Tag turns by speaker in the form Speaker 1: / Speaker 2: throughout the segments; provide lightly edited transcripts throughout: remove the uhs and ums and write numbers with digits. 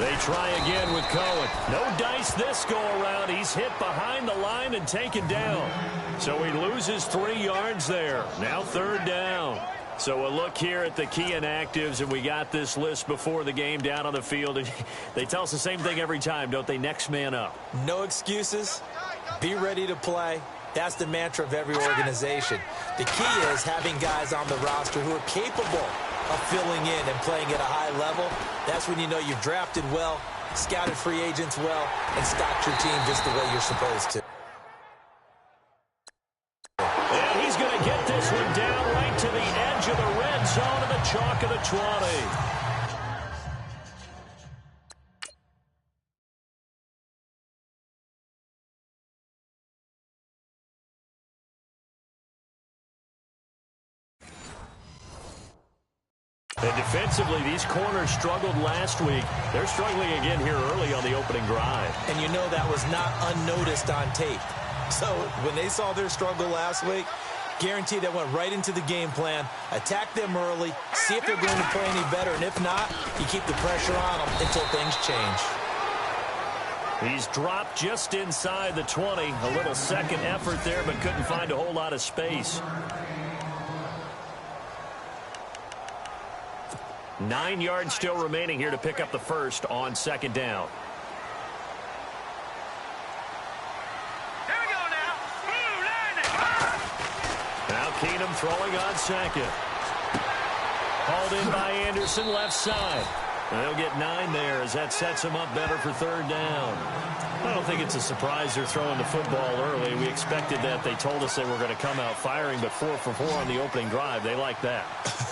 Speaker 1: They try again with Cohen. No dice this go-around. He's hit behind the line and taken down. So he loses 3 yards there. Now 3rd down. So a look here at the key inactives, and we got this list before the game down on the field. And they tell us the same thing every time, don't they? Next man up.
Speaker 2: No excuses. Be ready to play. That's the mantra of every organization. The key is having guys on the roster who are capable of filling in and playing at a high level. That's when you know you've drafted well, scouted free agents well, and stocked your team just the way you're supposed to.
Speaker 1: And he's going to get this one down right to the edge of the red zone of the chalk of the 20. And defensively, these corners struggled last week. They're struggling again here early on the opening drive.
Speaker 2: And you know that was not unnoticed on tape. So when they saw their struggle last week, guaranteed that went right into the game plan. Attack them early, see if they're going to play any better. And if not, you keep the pressure on them until things change.
Speaker 1: He's dropped just inside the 20. A little second effort there, but couldn't find a whole lot of space. 9 yards still remaining here to pick up the first on 2nd down.
Speaker 3: Here we go now.
Speaker 1: Now Keenum throwing on 2nd. Hauled in by Anderson, left side. They'll get 9 there as that sets them up better for 3rd down. I don't think it's a surprise they're throwing the football early. We expected that. They told us they were going to come out firing, but 4 for 4 on the opening drive. They like that.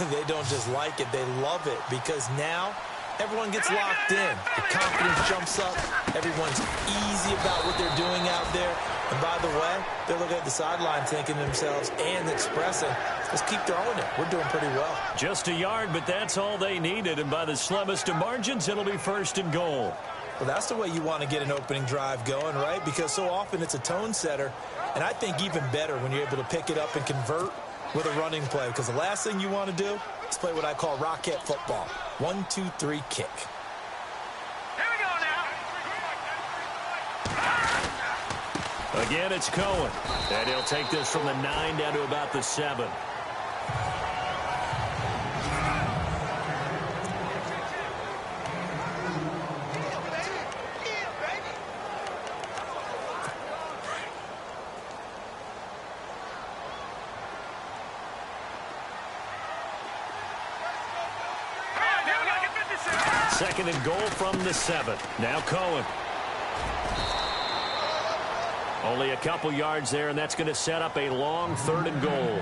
Speaker 2: They don't just like it, they love it, because now everyone gets locked in. The confidence jumps up. Everyone's easy about what they're doing out there. And by the way, they're looking at the sideline thinking to themselves and expressing, let's keep throwing it. We're doing pretty well.
Speaker 1: Just a yard, but that's all they needed. And by the slimmest of margins, it'll be 1st and goal.
Speaker 2: Well, that's the way you want to get an opening drive going, right? Because so often it's a tone setter. And I think even better when you're able to pick it up and convert with a running play. Because the last thing you want to do is play what I call rocket football. 1, 2, 3, kick.
Speaker 3: Here we go now.
Speaker 1: Again, it's Cohen. And he'll take this from the 9 down to about the 7. Second and goal from the 7. Now Cohen. Only a couple yards there, and that's going to set up a long 3rd and goal.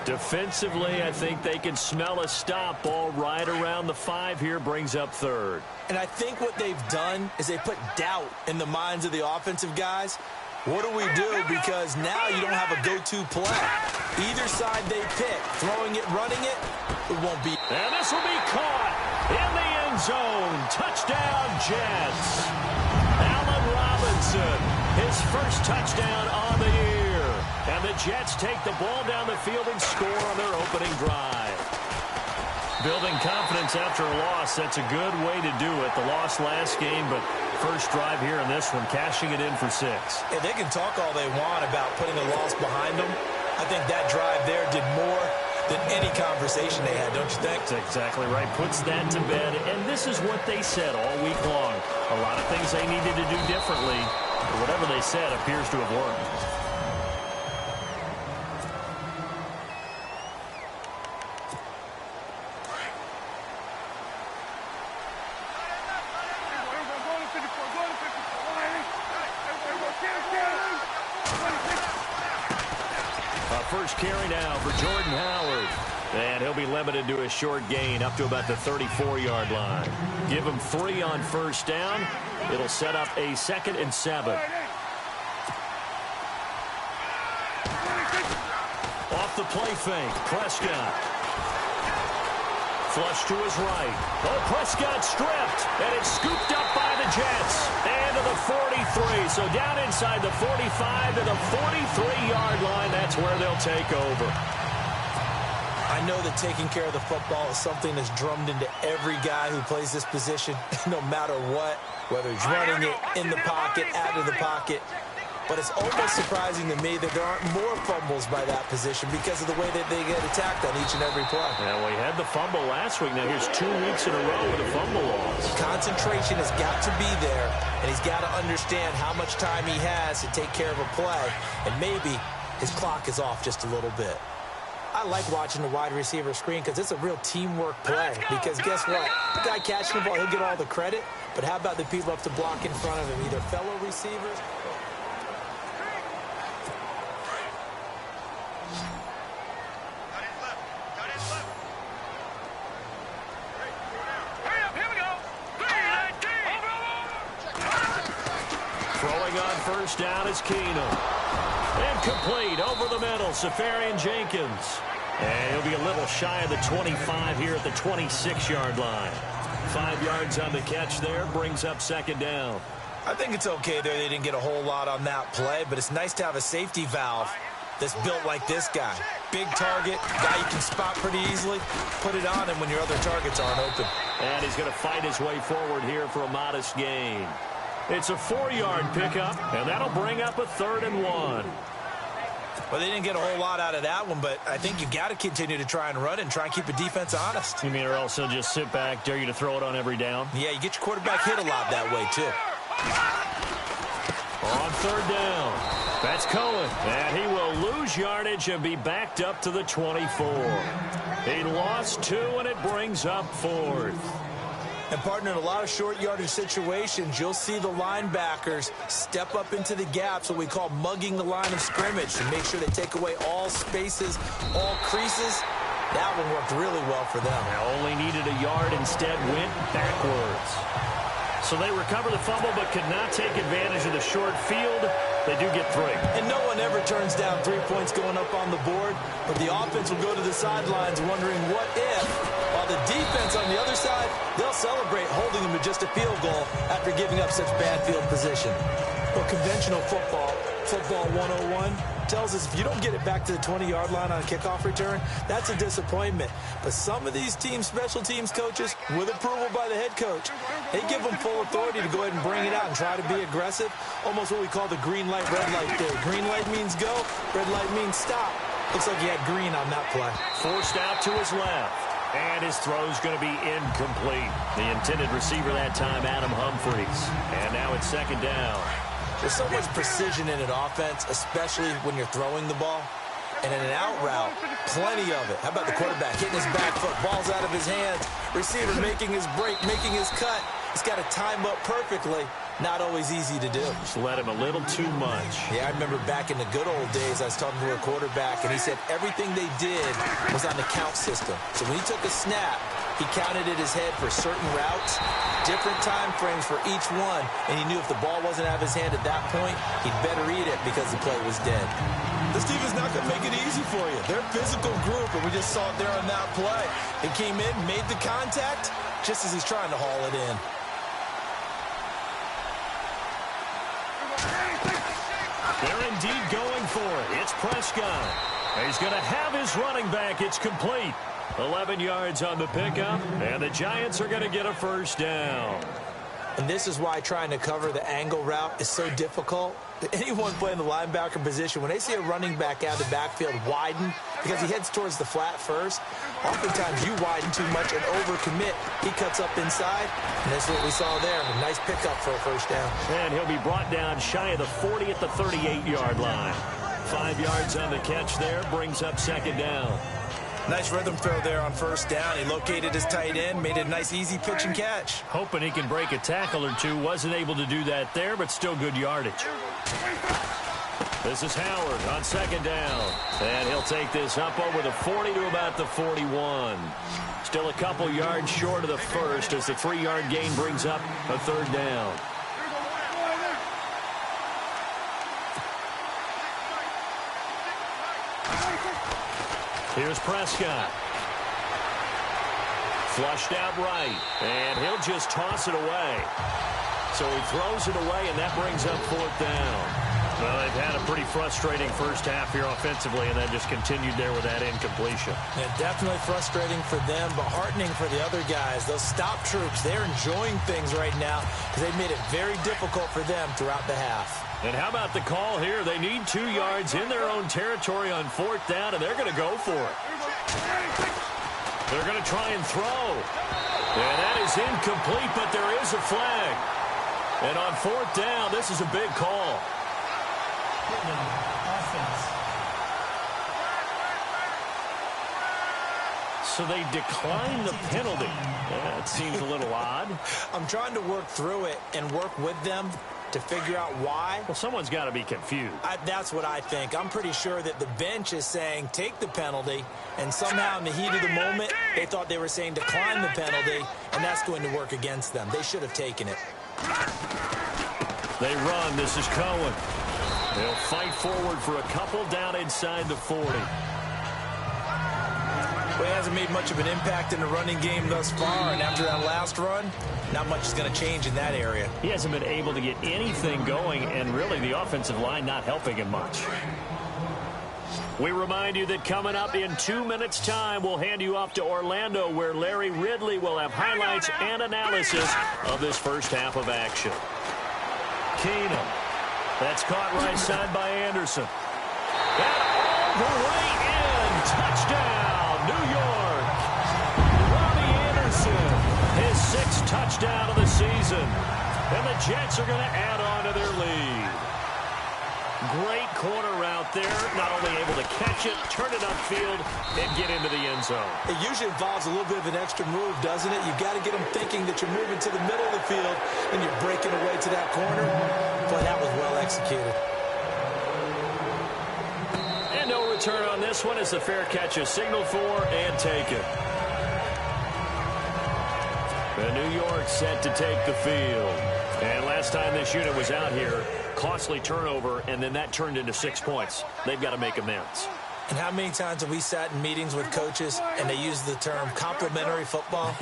Speaker 1: Defensively, I think they can smell a stop. Ball right around the 5 here, brings up 3rd.
Speaker 2: And I think what they've done is they put doubt in the minds of the offensive guys. What do we do? Because now you don't have a go-to play. Either side they pick, throwing it, running it, it won't be.
Speaker 1: And this will be caught in the end zone. Touchdown, Jets. Allen Robinson, his first touchdown on the year. And the Jets take the ball down the field and score on their opening drive. Building confidence after a loss, that's a good way to do it. The loss last game, but first drive here in this one, cashing it in for 6.
Speaker 2: And they can talk all they want about putting a loss behind them. I think that drive there did more than any conversation they had, don't you think?
Speaker 1: That's exactly right. Puts that to bed. And this is what they said all week long. A lot of things they needed to do differently. But whatever they said appears to have worked. First carry now for Jordan Howard. And he'll be limited to a short gain up to about the 34-yard line. Give him 3 on first down. It'll set up a 2nd and 7. Off the play fake, Prescott. Flush to his right. Oh, Prescott stripped, and it's scooped up by the Jets. And to the 43, so down inside the 45 to the 43-yard line. That's where they'll take over.
Speaker 2: I I know that taking care of the football is something that's drummed into every guy who plays this position, no matter what, whether he's running it, in the pocket, out of the pocket. But it's almost surprising to me that there aren't more fumbles by that position because of the way that they get attacked on each and every play.
Speaker 1: Well, we had the fumble last week. Now here's 2 weeks in a row with a fumble loss.
Speaker 2: Concentration has got to be there, and he's got to understand how much time he has to take care of a play, and maybe his clock is off just a little bit. I like watching the wide receiver screen because it's a real teamwork play. Because guess what? The guy catching the ball, he'll get all the credit. But how about the people up to block in front of him, either fellow receivers?
Speaker 1: Throwing on first down is Keenum. Incomplete over the middle, Safarian Jenkins. And he'll be a little shy of the 25 here at the 26-yard line. 5 yards on the catch there, brings up second down.
Speaker 2: I think it's okay there. They didn't get a whole lot on that play, but it's nice to have a safety valve that's built like this guy. Big target, guy you can spot pretty easily. Put it on him when your other targets aren't open.
Speaker 1: And he's going to fight his way forward here for a modest gain. It's a 4-yard pickup, and that'll bring up a 3rd and 1.
Speaker 2: Well, they didn't get a whole lot out of that one, but I think you got to continue to try and run and try and keep the defense honest.
Speaker 1: You mean or else they'll just sit back, dare you to throw it on every down?
Speaker 2: Yeah, you get your quarterback hit a lot that way, too.
Speaker 1: On 3rd down, that's Cohen, and he will lose yardage and be backed up to the 24. He lost 2, and it brings up 4th.
Speaker 2: And, partner, in a lot of short yardage situations, you'll see the linebackers step up into the gaps, what we call mugging the line of scrimmage, to make sure they take away all spaces, all creases. That one worked really well for them.
Speaker 1: Now only needed a yard, instead went backwards. So they recover the fumble but could not take advantage of the short field. They do get 3.
Speaker 2: And no one ever turns down 3 points going up on the board, but the offense will go to the sidelines wondering what if, while the defense on the other side, they'll celebrate holding them to just a field goal after giving up such bad field position. Well, conventional football 101, tells us if you don't get it back to the 20-yard line on a kickoff return, that's a disappointment. But some of these teams, special teams coaches, with approval by the head coach, they give them full authority to go ahead and bring it out and try to be aggressive, almost what we call the green light, red light theory. Green light means go, red light means stop. Looks like he had green on that play.
Speaker 1: Forced out to his left. And his throw's going to be incomplete. The intended receiver that time, Adam Humphries. And now it's 2nd down.
Speaker 2: There's so much precision in an offense, especially when you're throwing the ball. And in an out route, plenty of it. How about the quarterback hitting his back foot, ball's out of his hands, receiver making his break, making his cut. He's got to time up perfectly. Not always easy to do.
Speaker 1: Just let him a little too much.
Speaker 2: Yeah, I remember back in the good old days, I was talking to a quarterback, and he said everything they did was on the count system. So when he took a snap, he counted in his head for certain routes, different time frames for each one, and he knew if the ball wasn't out of his hand at that point, he'd better eat it because the play was dead. This team is not going to make it easy for you. They're a physical group, and we just saw it there on that play. He came in, made the contact, just as he's trying to haul it in.
Speaker 1: They're indeed going for it. It's Prescott. He's going to have his running back. It's complete. 11 yards on the pickup, and the Giants are going to get a 1st down.
Speaker 2: And this is why trying to cover the angle route is so difficult. Anyone playing the linebacker position, when they see a running back out of the backfield widen because he heads towards the flat first, oftentimes you widen too much and overcommit. He cuts up inside, and that's what we saw there. A nice pickup for a 1st down.
Speaker 1: And he'll be brought down shy of the 40 at the 38-yard line. 5 yards on the catch there, brings up 2nd down.
Speaker 2: Nice rhythm throw there on 1st down. He located his tight end, made a nice easy pitch and catch.
Speaker 1: Hoping he can break a tackle or two. Wasn't able to do that there, but still good yardage. This is Howard on 2nd down. And he'll take this up over the 40 to about the 41. Still a couple yards short of the 1st as the 3-yard gain brings up a 3rd down. Here's Prescott. Flushed out right, and he'll just toss it away. So he throws it away, and that brings up 4th down. Well, they've had a pretty frustrating first half here offensively, and then just continued there with that incompletion.
Speaker 2: Yeah, definitely frustrating for them, but heartening for the other guys. Those stop troops, they're enjoying things right now because they've made it very difficult for them throughout the half.
Speaker 1: And how about the call here? They need 2 yards in their own territory on 4th down, and they're going to go for it. They're going to try and throw. And that is incomplete, but there is a flag. And on 4th down, this is a big call. So they decline the penalty. That seems a little odd.
Speaker 2: I'm trying to work through it and work with them to figure out why.
Speaker 1: Well, someone's got to be confused.
Speaker 2: That's what I think. I'm pretty sure that the bench is saying take the penalty, and somehow in the heat of the moment, they thought they were saying decline the penalty, and that's going to work against them. They should have taken it.
Speaker 1: They run. This is Cohen. They'll fight forward for a couple down inside the 40.
Speaker 2: Well, he hasn't made much of an impact in the running game thus far, and after that last run, not much is going to change in that area.
Speaker 1: He hasn't been able to get anything going, and really the offensive line not helping him much. We remind you that coming up in 2 minutes' time, we'll hand you off to Orlando, where Larry Ridley will have highlights and analysis of this first half of action. Keenum. That's caught right side by Anderson. And all the way in. Touchdown, New York. Robbie Anderson, his 6th touchdown of the season. And the Jets are going to add on to their lead. Great corner route there. Not only able to catch it, turn it upfield, and get into the end zone.
Speaker 2: It usually involves a little bit of an extra move, doesn't it? You've got to get them thinking that you're moving to the middle of the field and you're breaking away to that corner. But that was well executed.
Speaker 1: And no return on this one as the fair catch is signaled for and taken. The New York set to take the field. And last time this unit was out here, costly turnover, and then that turned into 6 points. They've got to make amends.
Speaker 2: And how many times have we sat in meetings with coaches and they use the term complementary football?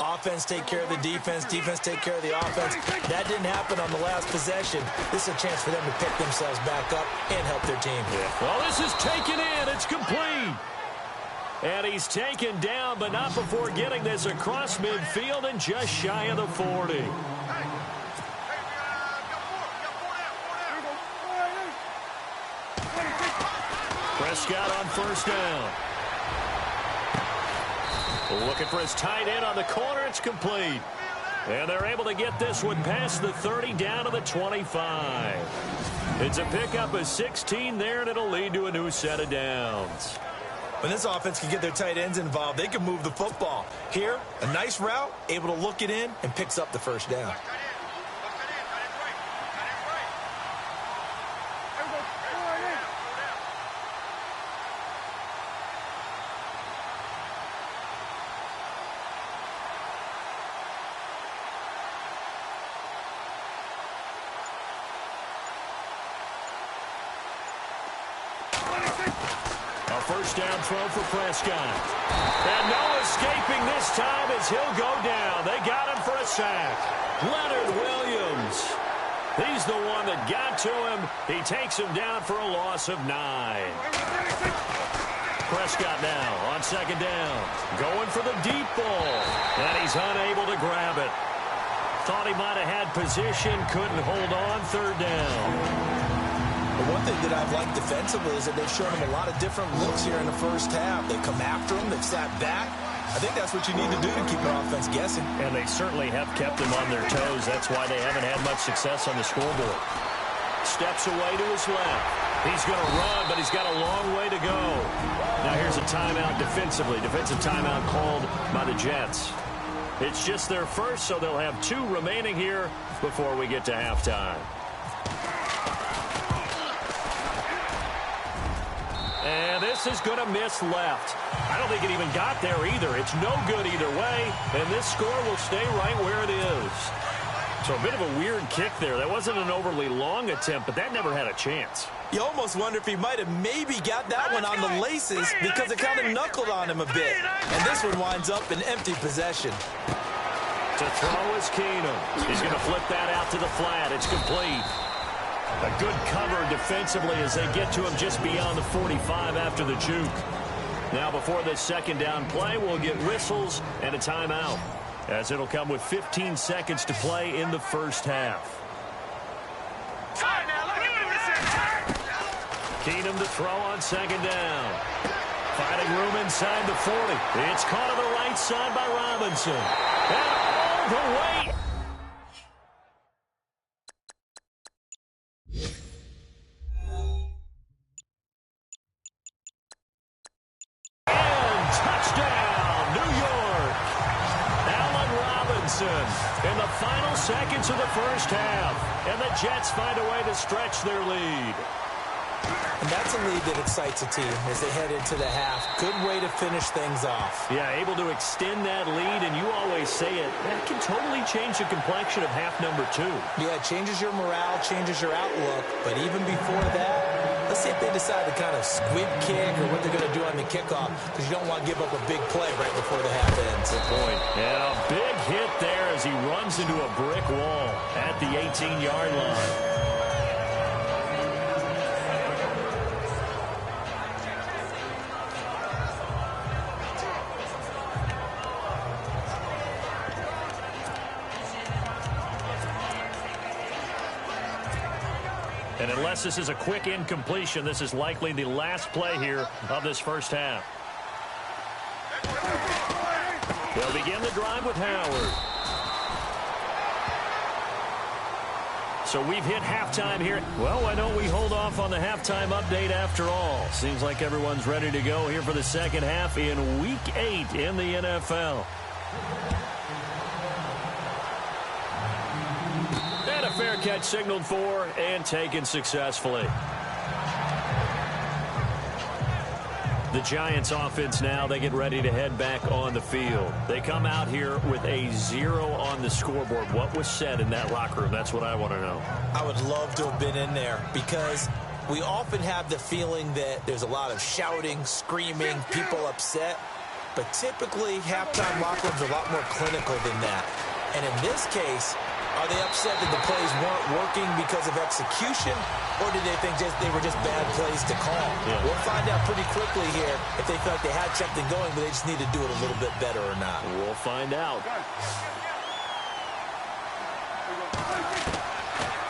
Speaker 2: Offense take care of the defense, defense take care of the offense. That didn't happen on the last possession. This is a chance for them to pick themselves back up and help their team.
Speaker 1: Yeah. Well, this is taken in. It's complete. And he's taken down, but not before getting this across midfield and just shy of the 40. Prescott on 1st down. Looking for his tight end on the corner. It's complete. And they're able to get this one past the 30 down to the 25. It's a pickup of 16 there, and it'll lead to a new set of downs.
Speaker 2: When this offense can get their tight ends involved, they can move the football. Here, a nice route, able to look it in, and picks up the 1st down.
Speaker 1: First down throw for Prescott. And no escaping this time as he'll go down. They got him for a sack. Leonard Williams. He's the one that got to him. He takes him down for a loss of 9. Prescott now on 2nd down. Going for the deep ball. And he's unable to grab it. Thought he might have had position. Couldn't hold on. 3rd down.
Speaker 2: The one thing that I've liked defensively is that they've shown him a lot of different looks here in the first half. They come after him. They've sat back. I think that's what you need to do to keep an offense guessing.
Speaker 1: And they certainly have kept them on their toes. That's why they haven't had much success on the scoreboard. Steps away to his left. He's going to run, but he's got a long way to go. Now here's a timeout defensively. Defensive timeout called by the Jets. It's just their first, so they'll have 2 remaining here before we get to halftime. And this is going to miss left. I don't think it even got there either. It's no good either way, and this score will stay right where it is. So a bit of a weird kick there. That wasn't an overly long attempt, but that never had a chance.
Speaker 2: You almost wonder if he might have maybe got that one on the laces because it kind of knuckled on him a bit. And this one winds up in empty possession.
Speaker 1: To throw is Keenum. He's going to flip that out to the flat. It's complete. A good cover defensively as they get to him just beyond the 45 after the juke. Now before this second down play, we'll get whistles and a timeout, as it'll come with 15 seconds to play in the first half. Keenum to throw on second down. Finding room inside the 40. It's caught on the right side by Robinson. And all the way. And touchdown, New York. Allen Robinson in the final seconds of the first half. And the Jets find a way to stretch their lead.
Speaker 2: And that's a lead that excites a team as they head into the half. Good way to finish things off.
Speaker 1: Yeah, able to extend that lead, and you always say it, that can totally change the complexion of half number 2.
Speaker 2: Yeah, it changes your morale, changes your outlook. But even before that, let's see if they decide to kind of squib kick or what they're going to do on the kickoff, because you don't want to give up a big play right before the half ends.
Speaker 1: Good point. And a big hit there as he runs into a brick wall at the 18-yard line. And unless this is a quick incompletion, this is likely the last play here of this first half. They'll begin the drive with Howard. So we've hit halftime here. Well, why don't we hold off on the halftime update after all? Seems like everyone's ready to go here for the second half in Week 8 in the NFL. And a fair catch signaled for and taken successfully. The Giants offense now, they get ready to head back on the field. They come out here with a 0 on the scoreboard. What was said in that locker room? That's what I want to know.
Speaker 2: I would love to have been in there because we often have the feeling that there's a lot of shouting, screaming, people upset. But typically, halftime locker rooms are a lot more clinical than that. And in this case, are they upset that the plays weren't working because of execution, or did they think they were just bad plays to call? Yeah. We'll find out pretty quickly here if they felt like they had something going, but they just need to do it a little bit better or not.
Speaker 1: We'll find out.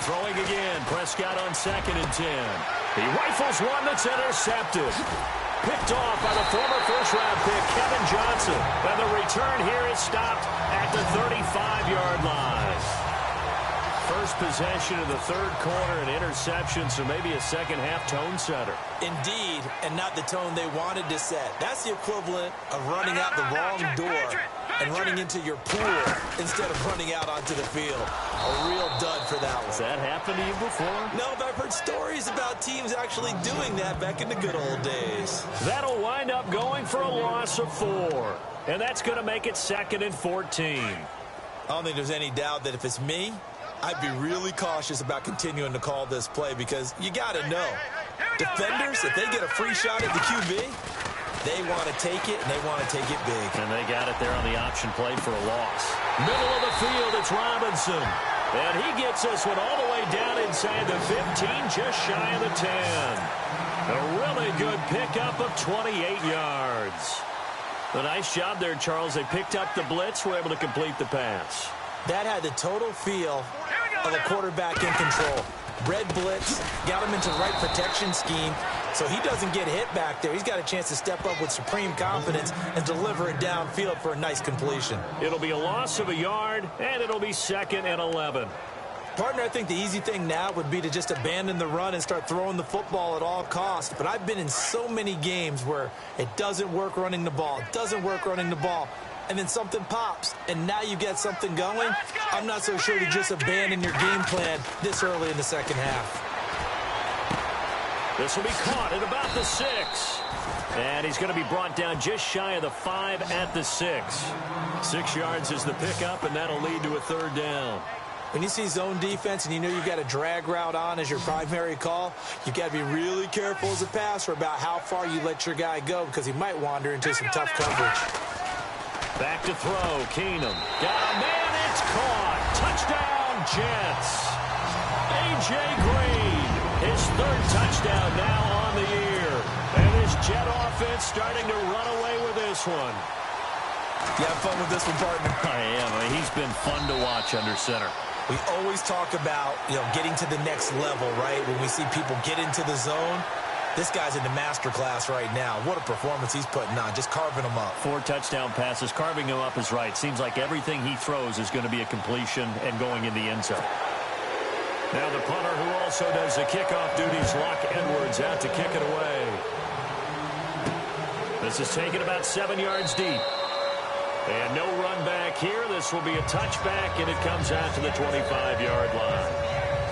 Speaker 1: Throwing again, Prescott on 2nd and 10. He rifles one that's intercepted. Picked off by the former first-round pick, Kevin Johnson. And the return here is stopped at the 35-yard line. First possession of the third quarter, an interception, so maybe a second-half tone setter.
Speaker 2: Indeed, and not the tone they wanted to set. That's the equivalent of running out the wrong door and running into your pool instead of running out onto the field. A real dud for that one.
Speaker 1: Has that happened to you before?
Speaker 2: No, but I've heard stories about teams actually doing that back in the good old days.
Speaker 1: That'll wind up going for a loss of 4. And that's going to make it 2nd and 14.
Speaker 2: I don't think there's any doubt that if it's me, I'd be really cautious about continuing to call this play because you got to know, defenders, if they get a free shot at the QB, they want to take it, and they want to take it big.
Speaker 1: And they got it there on the option play for a loss. Middle of the field, it's Robinson. And he gets this one all the way down inside the 15, just shy of the 10. A really good pickup of 28 yards. A nice job there, Charles. They picked up the blitz, were able to complete the pass.
Speaker 2: That had the total feel of a quarterback in control. Red blitz, got him into the right protection scheme, so he doesn't get hit back there. He's got a chance to step up with supreme confidence and deliver it downfield for a nice completion.
Speaker 1: It'll be a loss of a yard, and it'll be 2nd and 11.
Speaker 2: Partner, I think the easy thing now would be to just abandon the run and start throwing the football at all costs. But I've been in so many games where it doesn't work running the ball. It doesn't work running the ball. And then something pops, and now you get something going. I'm not so sure to just abandon your game plan this early in the second half.
Speaker 1: This will be caught at about the 6. And he's going to be brought down just shy of the 5 at the 6. 6 yards is the pickup, and that'll lead to a 3rd down.
Speaker 2: When you see zone defense and you know you've got a drag route on as your primary call, you've got to be really careful as a passer about how far you let your guy go because he might wander into some tough coverage.
Speaker 1: Back to throw, Keenum. Got a man, it's caught. Touchdown, Jets. A.J. Green, his third touchdown now on the year. And this Jet offense starting to run away with this one.
Speaker 2: You have fun with this one, partner?
Speaker 1: I am. I mean, he's been fun to watch under center.
Speaker 2: We always talk about, getting to the next level, right? When we see people get into the zone, this guy's in the master class right now. What a performance he's putting on, just carving them up.
Speaker 1: 4 touchdown passes. Carving him up is right. Seems like everything he throws is going to be a completion and going in the end zone. Now the punter who also does the kickoff duties, Locke Edwards, out to kick it away. This is taken about 7 yards deep. And no run back here. This will be a touchback, and it comes out to the 25-yard line.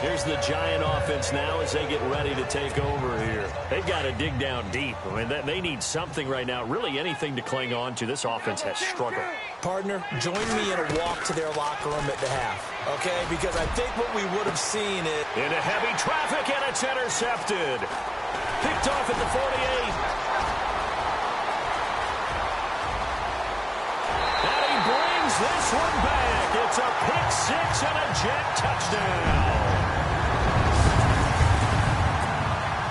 Speaker 1: Here's the Giant offense now as they get ready to take over here. They've got to dig down deep. I mean, they need something right now, really anything to cling on to. This offense has struggled.
Speaker 2: Partner, join me in a walk to their locker room at the half, okay? Because I think what we would have seen is...
Speaker 1: Into heavy traffic, and it's intercepted. Picked off at the 48. And he brings this one back. It's a pick six and a Jet touchdown.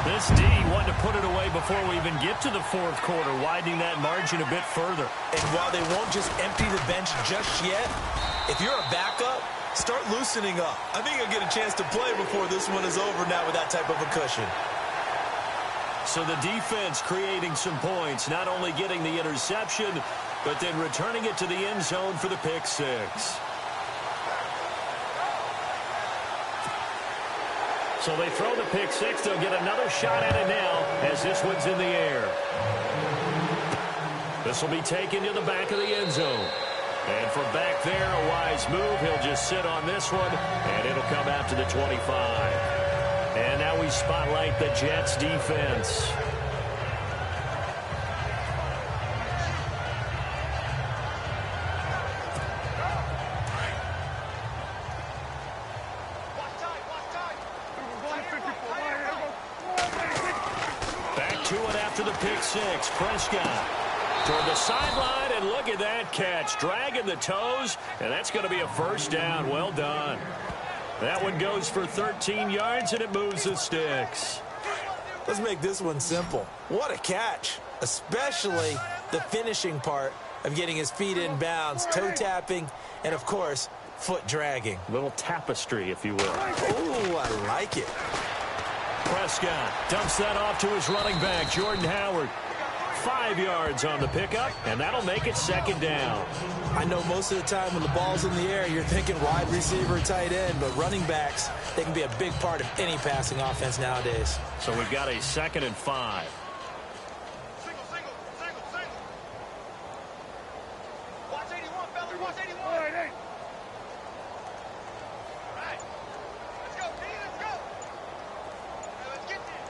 Speaker 1: This D wanted to put it away before we even get to the fourth quarter, widening that margin a bit further.
Speaker 2: And while they won't just empty the bench just yet, if you're a backup, start loosening up. I think you'll get a chance to play before this one is over now with that type of a cushion.
Speaker 1: So the defense creating some points, not only getting the interception, but then returning it to the end zone for the pick six. So they throw the pick six. They'll get another shot at it now as this one's in the air. This will be taken to the back of the end zone. And from back there, a wise move. He'll just sit on this one, and it'll come out to the 25. And now we spotlight the Jets defense. After the pick six, Prescott toward the sideline, and look at that catch, dragging the toes, and that's going to be a first down. Well done. That one goes for 13 yards, and it moves the sticks.
Speaker 2: Let's make this one simple. What a catch, especially the finishing part of getting his feet in bounds, toe tapping, and of course, foot dragging.
Speaker 1: A little tapestry, if you will.
Speaker 2: Oh, I like it.
Speaker 1: Prescott dumps that off to his running back, Jordan Howard. 5 yards on the pickup, and that'll make it second down.
Speaker 2: I know most of the time when the ball's in the air, you're thinking wide receiver, tight end, but running backs, they can be a big part of any passing offense nowadays.
Speaker 1: So we've got a 2nd and 5.
Speaker 3: Single. Watch 81, fellas. Watch 81. All right. Let's go, D. Let's go. Let's get there.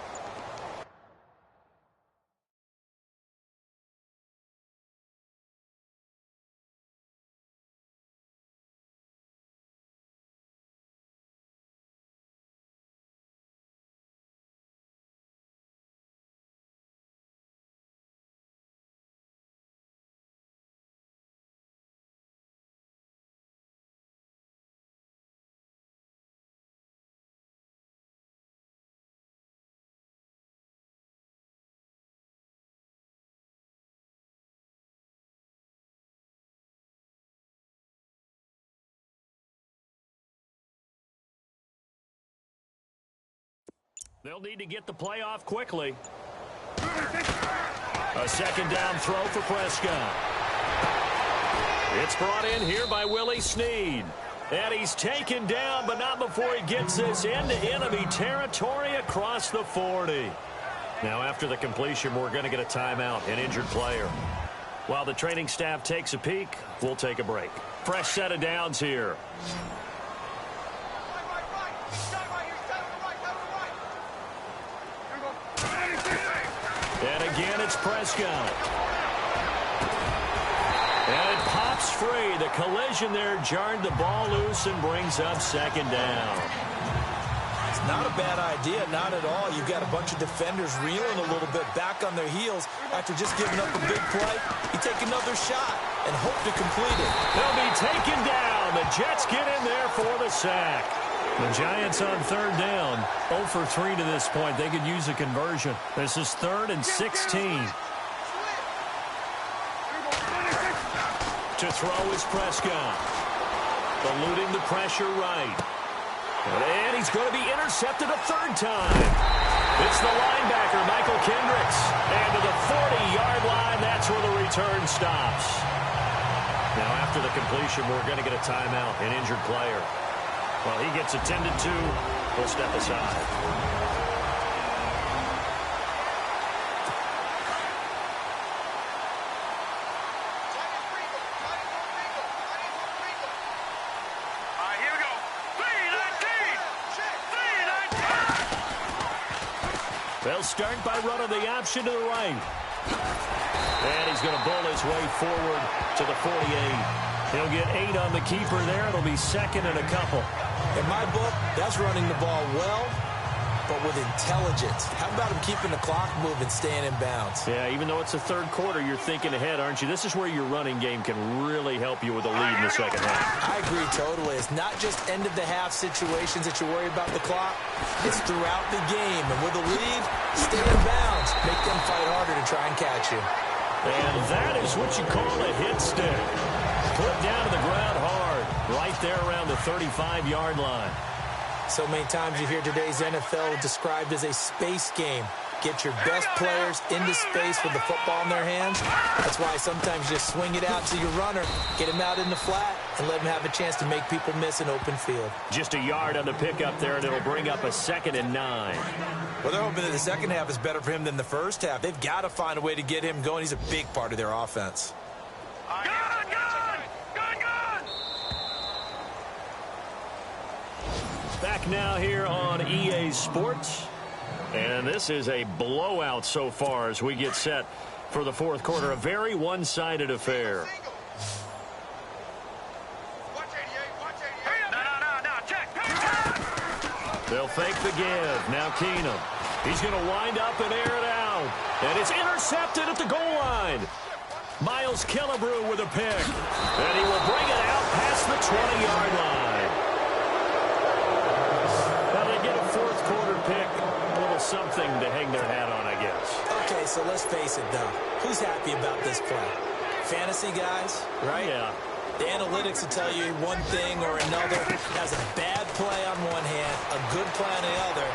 Speaker 1: They'll need to get the play off quickly. A second down throw for Prescott. It's brought in here by Willie Snead. And he's taken down, but not before he gets this into enemy territory across the 40. Now, after the completion, we're going to get a timeout, an injured player. While the training staff takes a peek, we'll take a break. Fresh set of downs here. And again, it's Prescott. And it pops free. The collision there jarred the ball loose and brings up second down.
Speaker 2: It's not a bad idea, not at all. You've got a bunch of defenders reeling a little bit back on their heels after just giving up a big play. You take another shot and hope to complete it.
Speaker 1: They'll be taken down. The Jets get in there for the sack. The Giants on third down, 0 for 3 to this point. They could use a conversion. This is 3rd and 16. To throw is Prescott. Eluding the pressure right. And he's going to be intercepted a third time. It's the linebacker, Michael Kendricks. And to the 40-yard line, that's where the return stops. Now, after the completion, we're going to get a timeout, an injured player. While he gets attended to, he'll step aside. They'll start by running the option to the right. And he's going to bull his way forward to the 48. He'll get 8 on the keeper there. It'll be 2nd and a couple.
Speaker 2: In my book, that's running the ball well, but with intelligence. How about him keeping the clock moving, staying in bounds?
Speaker 1: Yeah, even though it's the third quarter, you're thinking ahead, aren't you? This is where your running game can really help you with a lead in the second half.
Speaker 2: I agree totally. It's not just end-of-the-half situations that you worry about the clock. It's throughout the game. And with a lead, stay in bounds. Make them fight harder to try and catch you.
Speaker 1: And that is what you call a hit stick. Put down to the ground hard, right there around the 35-yard line.
Speaker 2: So many times you hear today's NFL described as a space game. Get your best players into space with the football in their hands. That's why sometimes you just swing it out to your runner, get him out in the flat, and let him have a chance to make people miss an open field.
Speaker 1: Just a yard on the pickup there, and it'll bring up a 2nd and 9.
Speaker 2: Well, they're hoping that the second half is better for him than the first half. They've got to find a way to get him going. He's a big part of their offense.
Speaker 1: Back now here on EA Sports. And this is a blowout so far as we get set for the fourth quarter. A very one-sided affair. They'll fake the give. Now Keenum. He's going to wind up and air it out. And it's intercepted at the goal line. Miles Killebrew with a pick. And he will bring it out past the 20-yard line. Now they get a fourth quarter pick. A little something to hang their hat on, I guess.
Speaker 2: Okay, so let's face it, though. Who's happy about this play? Fantasy guys, right?
Speaker 1: Yeah.
Speaker 2: The analytics will tell you one thing or another. Has a bad play on one hand, a good play on the other.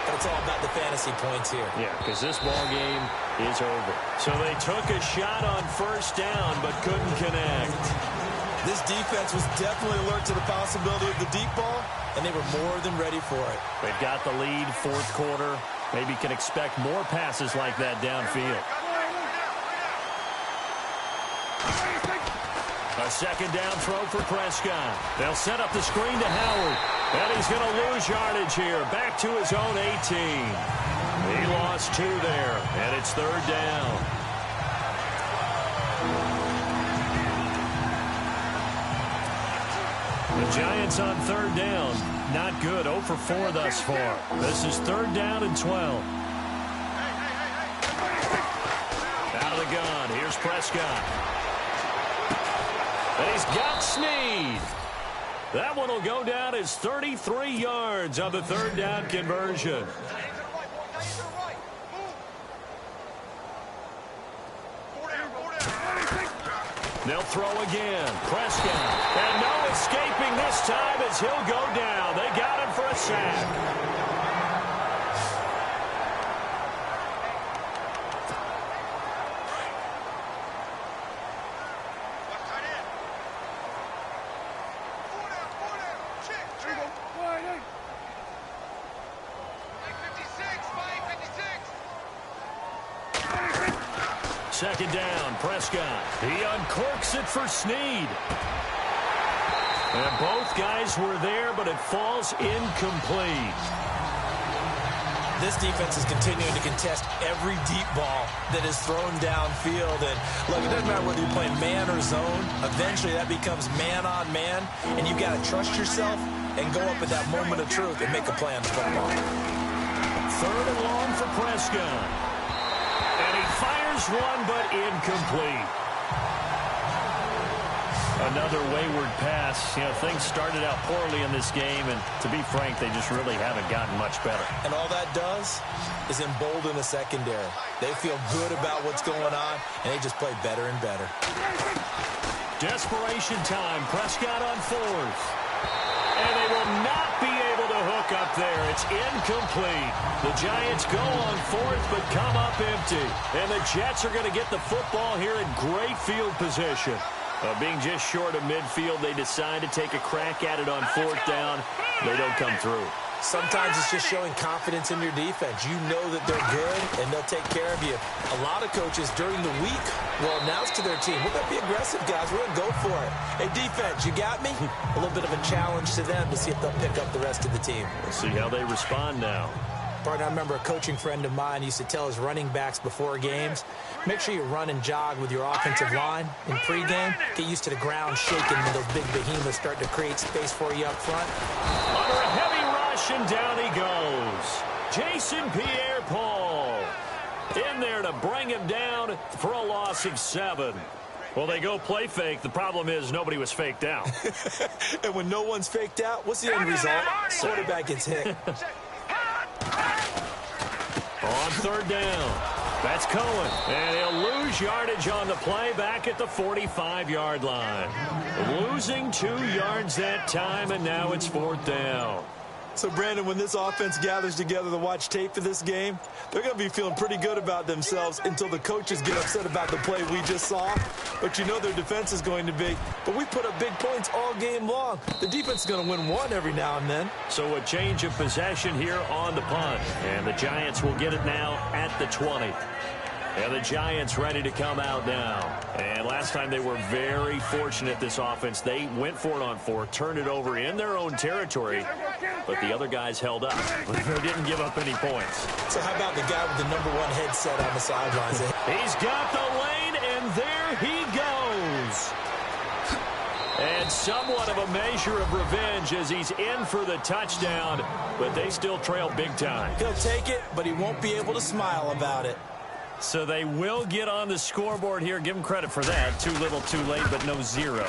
Speaker 2: But it's all about the fantasy points here.
Speaker 1: Yeah, because this ball game is over. So they took a shot on first down, but couldn't connect.
Speaker 2: This defense was definitely alert to the possibility of the deep ball, and they were more than ready for it.
Speaker 1: They've got the lead, fourth quarter. Maybe can expect more passes like that downfield. A second down throw for Prescott. They'll set up the screen to Howard. And he's going to lose yardage here. Back to his own 18. He lost 2 there. And it's third down. The Giants on third down. Not good. 0 for 4 thus far. This is third down and 12. Out of the gun. Here's Prescott. And he's got Snead. That one will go down as 33 yards on the third down conversion. They'll throw again. Prescott. And no escaping this time as he'll go down. They got him for a sack. Second down, Prescott. He uncorks it for Snead. And both guys were there, but it falls incomplete.
Speaker 2: This defense is continuing to contest every deep ball that is thrown downfield. And look, it doesn't matter whether you're playing man or zone. Eventually, that becomes man on man. And you've got to trust yourself and go up at that moment of truth and make a play on the football.
Speaker 1: Third and long for Prescott. And he fires one, but incomplete. Another wayward pass. You know, things started out poorly in this game, and to be frank, they just really haven't gotten much better.
Speaker 2: And all that does is embolden the secondary. They feel good about what's going on, and they just play better and better.
Speaker 1: Desperation time. Prescott on fourth. And they will not be able to hook up there. It's incomplete. The Giants go on fourth, but come up empty. And the Jets are going to get the football here in great field position. Being just short of midfield, they decide to take a crack at it on fourth down. They don't come through.
Speaker 2: Sometimes it's just showing confidence in your defense. You know that they're good, and they'll take care of you. A lot of coaches during the week will announce to their team, we're going to be aggressive, guys. We're going to go for it. Hey, defense, you got me? A little bit of a challenge to them to see if they'll pick up the rest of the team.
Speaker 1: We'll see how they respond now.
Speaker 2: Partner, I remember a coaching friend of mine used to tell his running backs before games, make sure you run and jog with your offensive line in pregame. Get used to the ground shaking when those big behemoths start to create space for you up front.
Speaker 1: Under a heavy rush, and down he goes. Jason Pierre-Paul in there to bring him down for a loss of 7. Well, they go play fake. The problem is nobody was faked out.
Speaker 2: And when no one's faked out, what's the end result? Quarterback gets hit.
Speaker 1: On third down, that's Cohen, and he'll lose yardage on the play back at the 45-yard line. Losing 2 yards that time, and now it's fourth down.
Speaker 2: So, Brandon, when this offense gathers together to watch tape for this game, they're going to be feeling pretty good about themselves until the coaches get upset about the play we just saw. But you know their defense is going to be. But we put up big points all game long. The defense is going to win one every now and then.
Speaker 1: So a change of possession here on the punt. And the Giants will get it now at the 20. And the Giants ready to come out now. And last time they were very fortunate, this offense. They went for it on 4, turned it over in their own territory, but the other guys held up. They didn't give up any points.
Speaker 2: So how about the guy with the #1 headset on the sidelines?
Speaker 1: He's got the lane, and there he goes. And somewhat of a measure of revenge as he's in for the touchdown, but they still trail big time.
Speaker 2: He'll take it, but he won't be able to smile about it.
Speaker 1: So they will get on the scoreboard here. Give them credit for that. Too little, too late, but no 0.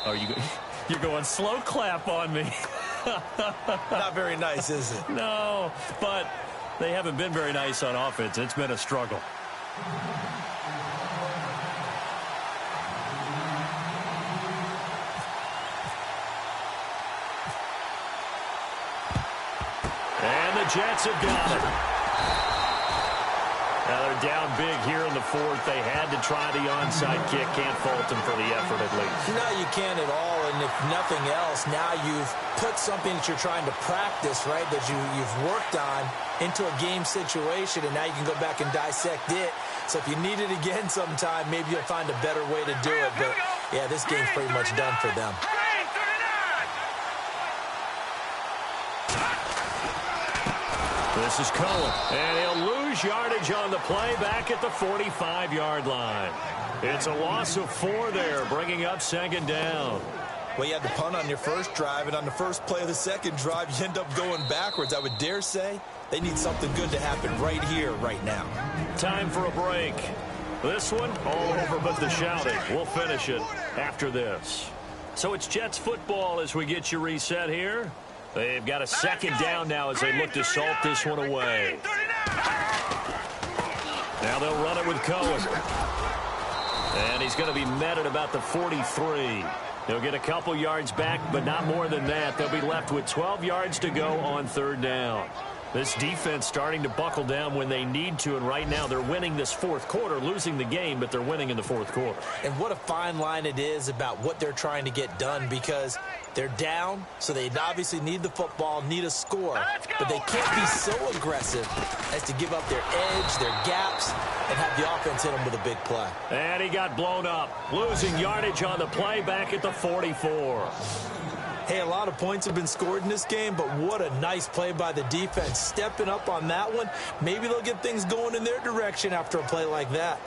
Speaker 1: Oh, you're going slow clap on me.
Speaker 2: Not very nice, is it?
Speaker 1: No, but they haven't been very nice on offense. It's been a struggle. And the Jets have got it. Now they're down big here in the fourth. They had to try the onside kick. Can't fault them for the effort at least.
Speaker 2: No, you can't at all. And if nothing else, now you've put something that you're trying to practice, right, that you've worked on into a game situation, and now you can go back and dissect it. So if you need it again sometime, maybe you'll find a better way to do it. But, yeah, this game's pretty much done for them.
Speaker 1: This is Cohen, and he'll lose yardage on the play back at the 45-yard line. It's a loss of 4 there, bringing up second down.
Speaker 2: Well, you had the punt on your first drive, and on the first play of the second drive, you end up going backwards. I would dare say they need something good to happen right here, right now.
Speaker 1: Time for a break. This one, all over but the shouting. We'll finish it after this. So it's Jets football as we get you reset here. They've got a second down now as they look to salt this one away. Now they'll run it with Cohen. And he's going to be met at about the 43. He'll get a couple yards back, but not more than that. They'll be left with 12 yards to go on third down. This defense starting to buckle down when they need to, and right now they're winning this fourth quarter, losing the game, but they're winning in the fourth quarter.
Speaker 2: And what a fine line it is about what they're trying to get done, because they're down, so they obviously need the football, need a score, but they can't be so aggressive as to give up their edge, their gaps, and have the offense hit them with a big play.
Speaker 1: And he got blown up, losing yardage on the play back at the 44.
Speaker 2: Hey, a lot of points have been scored in this game, but what a nice play by the defense. Stepping up on that one, maybe they'll get things going in their direction after a play like that.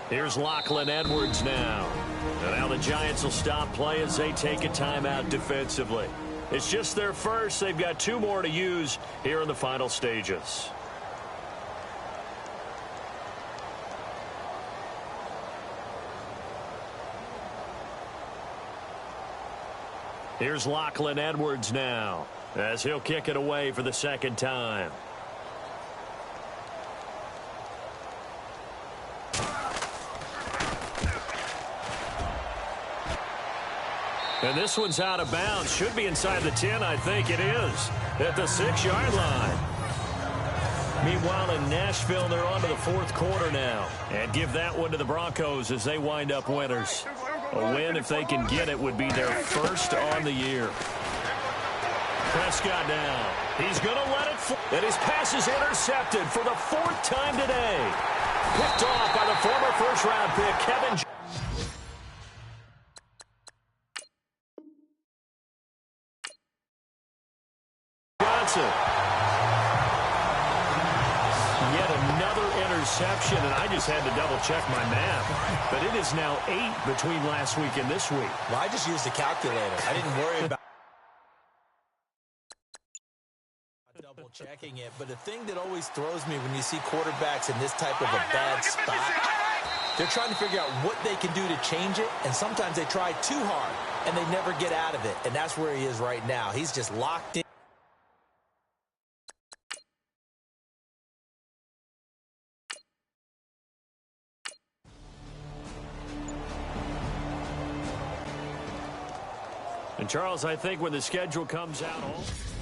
Speaker 1: Here's Lachlan Edwards now. And now the Giants will stop play as they take a timeout defensively. It's just their first. They've got 2 more to use here in the final stages. Here's Lachlan Edwards now, as he'll kick it away for the second time. And this one's out of bounds. Should be inside the 10, I think it is, at the 6-yard line. Meanwhile, in Nashville, they're on to the fourth quarter now. And give that one to the Broncos as they wind up winners. A win, if they can get it, would be their first on the year. Prescott now. He's going to let it fly. And his pass is intercepted for the 4th time today. Picked off by the former first-round pick, Kevin Johnson. Yet another interception, and I just had to double-check my math. But it is now 8 between last week and this week.
Speaker 2: Well, I just used a calculator. I didn't worry about double-checking it. But the thing that always throws me when you see quarterbacks in this type of a bad spot, they're trying to figure out what they can do to change it, and sometimes they try too hard, and they never get out of it. And that's where he is right now. He's just locked in.
Speaker 1: And, Charles, I think when the schedule comes out...